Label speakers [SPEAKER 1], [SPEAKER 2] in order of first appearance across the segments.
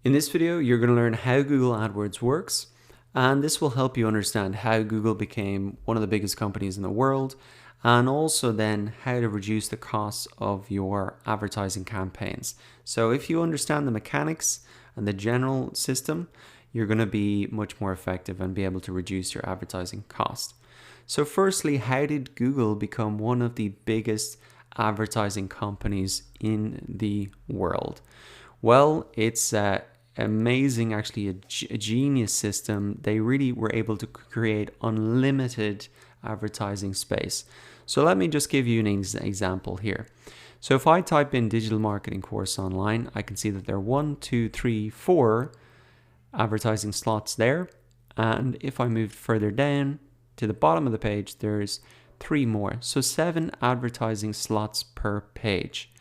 [SPEAKER 1] In this video, you're going to learn how Google AdWords works, and this will help you understand how Google became one of the biggest companies in the world, and also then how to reduce the costs of your advertising campaigns. So if you understand the mechanics and the general system, you're going to be much more effective and be able to reduce your advertising cost. So firstly, how did Google become one of the biggest advertising companies in the world? Well, it's amazing, actually, a genius system. They really were able to create unlimited advertising space. So let me just give you an example here. So if I type in digital marketing course online, I can see that there are 4 advertising slots there. And if I move further down to the bottom of the page, there's 3 more. So 7 advertising slots per page.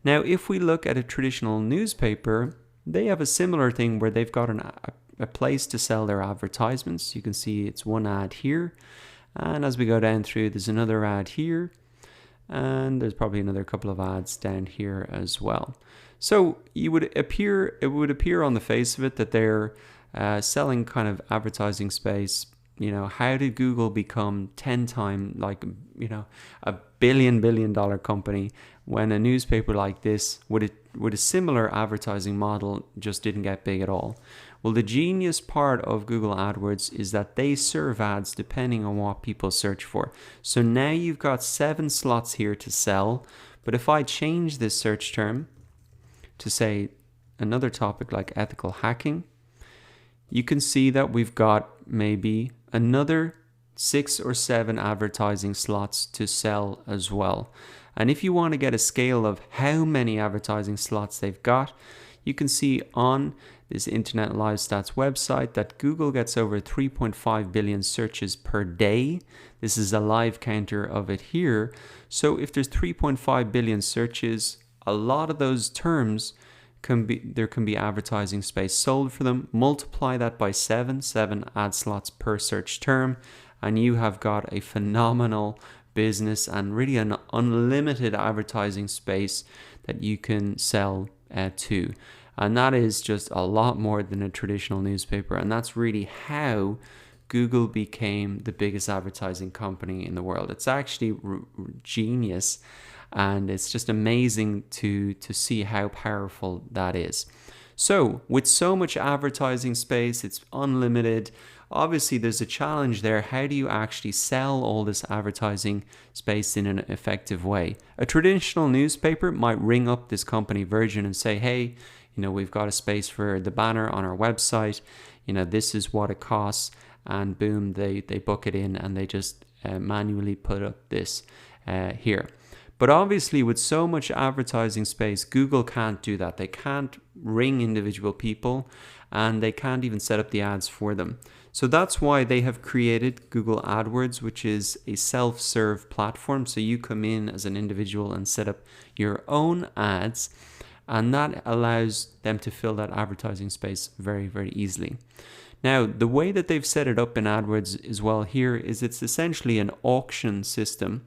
[SPEAKER 1] Now, if we look at a traditional newspaper, they have a similar thing where they've got a place to sell their advertisements. You can see it's one ad here. And as we go down through, there's another ad here. And there's probably another couple of ads down here as well. So it would appear on the face of it that they're selling kind of advertising space. You know, how did Google become 10 times, a billion dollar company when a newspaper like this with a similar advertising model just didn't get big at all? Well, the genius part of Google AdWords is that they serve ads depending on what people search for. So now you've got 7 slots here to sell. But if I change this search term to say another topic like ethical hacking, you can see that we've got maybe another 6 or 7 advertising slots to sell as well. And if you want to get a scale of how many advertising slots they've got, you can see on this Internet Live Stats website that Google gets over 3.5 billion searches per day. This is a live counter of it here. So if there's 3.5 billion searches, a lot of those terms there can be advertising space sold for them. Multiply that by 7 ad slots per search term, and you have got a phenomenal business and really an unlimited advertising space that you can sell to. And that is just a lot more than a traditional newspaper. And that's really how Google became the biggest advertising company in the world. It's actually genius. And it's just amazing to see how powerful that is. So with so much advertising space, it's unlimited. Obviously, there's a challenge there. How do you actually sell all this advertising space in an effective way? A traditional newspaper might ring up this company Virgin and say, hey, we've got a space for the banner on our website. This is what it costs. And boom, they book it in and they just manually put up this here. But obviously, with so much advertising space, Google can't do that. They can't ring individual people, and they can't even set up the ads for them. So that's why they have created Google AdWords, which is a self-serve platform. So you come in as an individual and set up your own ads, and that allows them to fill that advertising space very, very easily. Now, the way that they've set it up in AdWords as well here is it's essentially an auction system.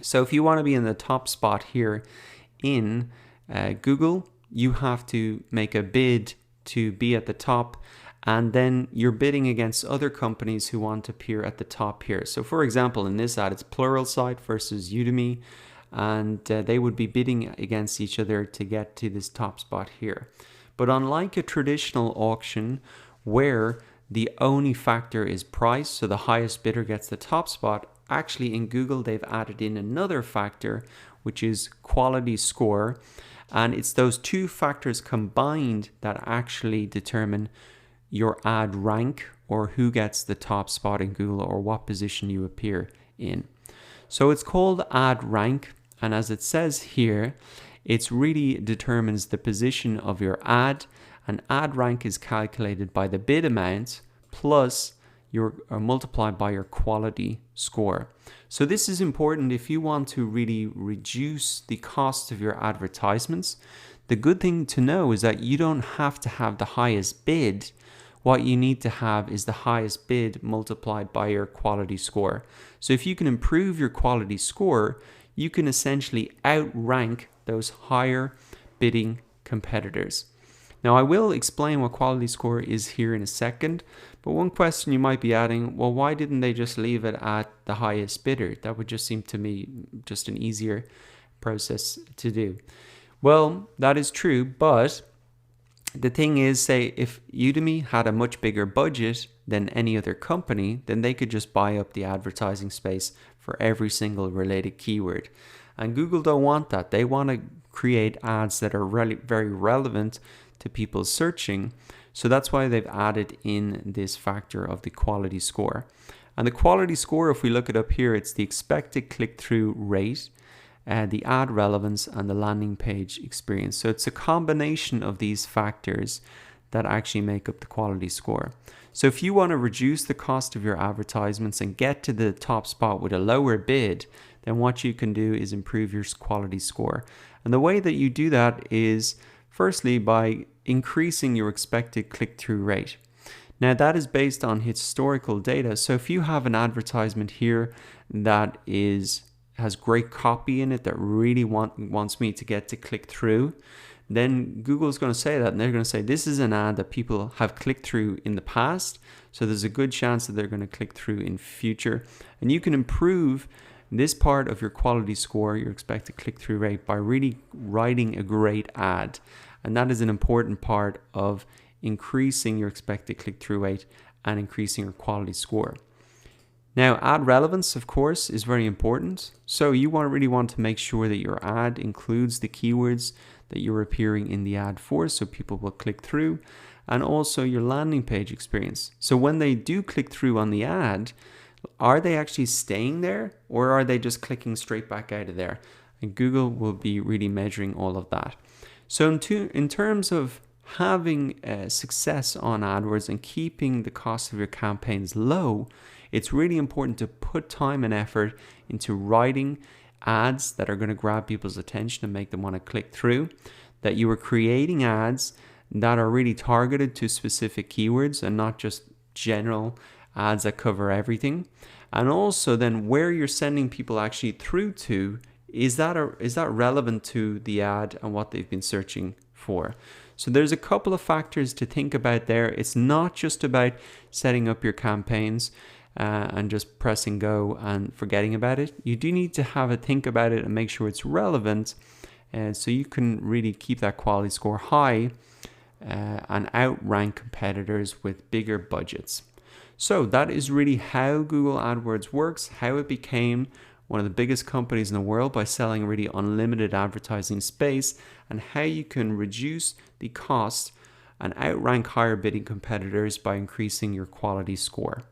[SPEAKER 1] So if you want to be in the top spot here in Google, you have to make a bid to be at the top, and then you're bidding against other companies who want to appear at the top here. So for example, in this ad, it's Pluralsight versus Udemy, and they would be bidding against each other to get to this top spot here. But unlike a traditional auction where the only factor is price, so the highest bidder gets the top spot, actually in Google they've added in another factor, which is quality score, and it's those 2 factors combined that actually determine your ad rank, or who gets the top spot in Google, or what position you appear in. So it's called ad rank, and as it says here, it really determines the position of your ad, and ad rank is calculated by the bid amount plus multiplied by your quality score. So this is important if you want to really reduce the cost of your advertisements. The good thing to know is that you don't have to have the highest bid. What you need to have is the highest bid multiplied by your quality score. So if you can improve your quality score, you can essentially outrank those higher bidding competitors. Now, I will explain what quality score is here in a second, but one question you might be adding, well, why didn't they just leave it at the highest bidder? That would just seem to me just an easier process to do. Well, that is true, but the thing is, say, if Udemy had a much bigger budget than any other company, then they could just buy up the advertising space for every single related keyword. And Google don't want that. They want to create ads that are very relevant to people searching. So that's why they've added in this factor of the quality score. And the quality score, if we look it up here, it's the expected click-through rate, the ad relevance, and the landing page experience. So it's a combination of these factors that actually make up the quality score. So if you want to reduce the cost of your advertisements and get to the top spot with a lower bid, then what you can do is improve your quality score. And the way that you do that is firstly by increasing your expected click-through rate. Now that is based on historical data. So if you have an advertisement here that has great copy in it that really wants me to get to click through, then Google's going to say that, and they're going to say this is an ad that people have clicked through in the past, so there's a good chance that they're going to click through in future. And you can improve this part of your quality score, your expected click-through rate, by really writing a great ad. And that is an important part of increasing your expected click-through rate and increasing your quality score. Now, ad relevance, of course, is very important. So you really want to make sure that your ad includes the keywords that you're appearing in the ad for, so people will click through, and also your landing page experience. So when they do click through on the ad, are they actually staying there, or are they just clicking straight back out of there? And Google will be really measuring all of that. So in terms of having success on AdWords and keeping the cost of your campaigns low, it's really important to put time and effort into writing ads that are going to grab people's attention and make them want to click through, that you are creating ads that are really targeted to specific keywords and not just general ads that cover everything. And also then where you're sending people actually through to, is that relevant to the ad and what they've been searching for? So there's a couple of factors to think about there. It's not just about setting up your campaigns and just pressing go and forgetting about it. You do need to have a think about it and make sure it's relevant, so you can really keep that quality score high and outrank competitors with bigger budgets. So that is really how Google AdWords works, how it became one of the biggest companies in the world by selling really unlimited advertising space, and how you can reduce the cost and outrank higher bidding competitors by increasing your quality score.